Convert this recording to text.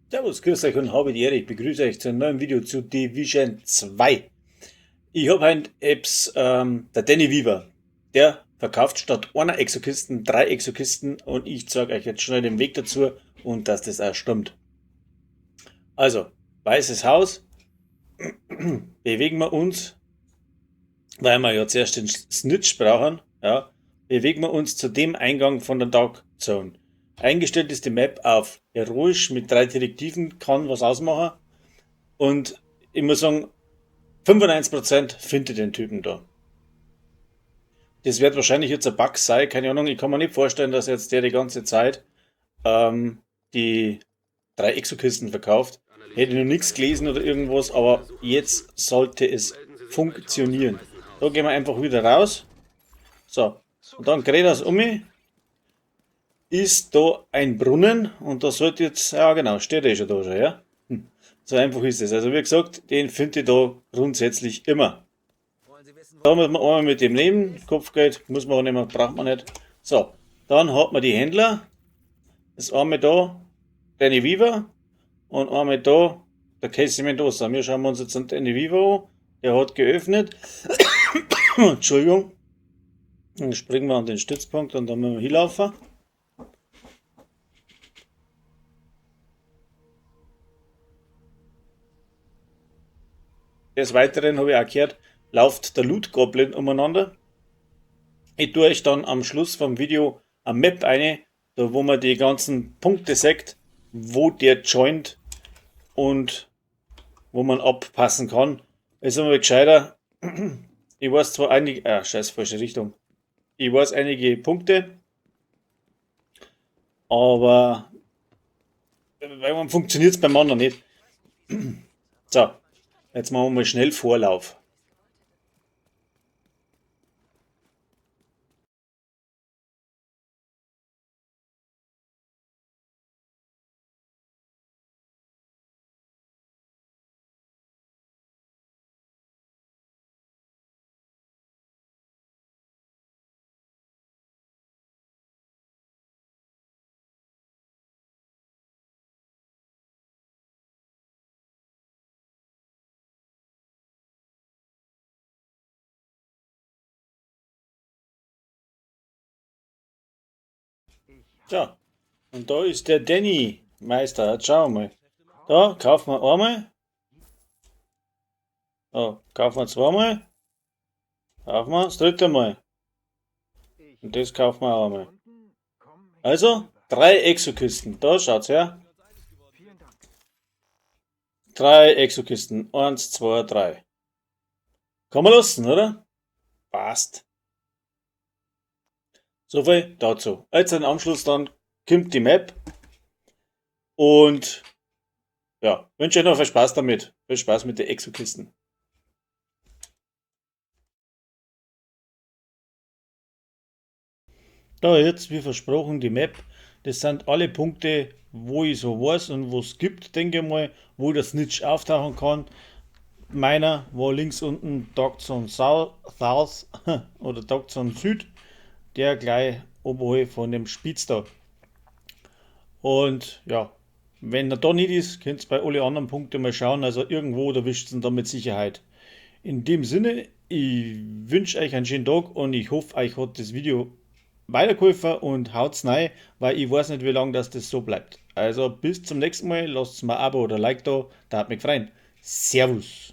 Servus, grüß euch und habe die Ehre. Ich begrüße euch zu einem neuen Video zu Division 2. Ich habe heute Apps, der Danny Weaver. Der verkauft statt einer Exokisten 3 Exokisten und ich zeige euch jetzt schnell den Weg dazu und dass das auch stimmt. Also, weißes Haus, bewegen wir uns, weil wir ja zuerst den Snitch brauchen, ja, bewegen wir uns zu dem Eingang von der Dark Zone. Eingestellt ist die Map auf heroisch mit 3 Direktiven, kann was ausmachen. Und ich muss sagen, 95% findet den Typen da. Das wird wahrscheinlich jetzt ein Bug sein, keine Ahnung. Ich kann mir nicht vorstellen, dass jetzt der die ganze Zeit die 3 Exokisten verkauft. Hätte noch nichts gelesen oder irgendwas, aber jetzt sollte es funktionieren. Da gehen wir einfach wieder raus. So, und dann dreht das um mich. Ist da ein Brunnen und da sollte jetzt, ja genau, steht eh schon da schon, ja? So einfach ist es. Also wie gesagt, den finde ich da grundsätzlich immer. Da muss man einmal mit dem leben, Kopfgeld muss man auch nicht mehr, braucht man nicht. So, dann hat man die Händler, das einmal da, Danny Weaver und einmal da, der Casey Mendoza. Wir schauen uns jetzt den Danny Weaver an, der hat geöffnet. Entschuldigung. Dann springen wir an den Stützpunkt und dann müssen wir hinlaufen. Des Weiteren habe ich auch gehört, läuft der Loot Goblin umeinander. Ich tue euch dann am Schluss vom Video eine Map eine, da wo man die ganzen Punkte sagt, wo der joint und wo man abpassen kann. Ist immer gescheiter. Ich weiß zwar einige, scheiß falsche Richtung. Ich weiß einige Punkte, aber weil man funktioniert es beim anderen nicht. So, jetzt machen wir mal schnell Vorlauf. So, und da ist der Danny Meister. Jetzt schauen wir mal. Da kaufen wir einmal. Da kaufen wir zweimal. Kaufen wir das dritte Mal. Und das kaufen wir auch einmal. Also, 3 Exokisten. Da schaut's her. 3 Exokisten. 1, 2, 3. Kann man lassen, oder? Passt. Soviel dazu. Jetzt im Anschluss dann kommt die Map. Und ja, wünsche euch noch viel Spaß damit. Viel Spaß mit den Exokisten. Da jetzt, wie versprochen, die Map. Das sind alle Punkte, wo ich so weiß und wo es gibt, denke ich mal, wo der Snitch auftauchen kann. Meiner war links unten Dogzone South oder Dogzone Süd, der gleich oberhalb von dem Spitz da. Und ja, wenn er da nicht ist, könnt ihr bei alle anderen Punkten mal schauen. Also irgendwo erwischt ihr ihn da mit Sicherheit. In dem Sinne, ich wünsche euch einen schönen Tag und ich hoffe, euch hat das Video weitergeholfen und haut's rein, weil ich weiß nicht, wie lange das so bleibt. Also bis zum nächsten Mal, lasst mir ein Abo oder Like da, da hat mich gefreut. Servus.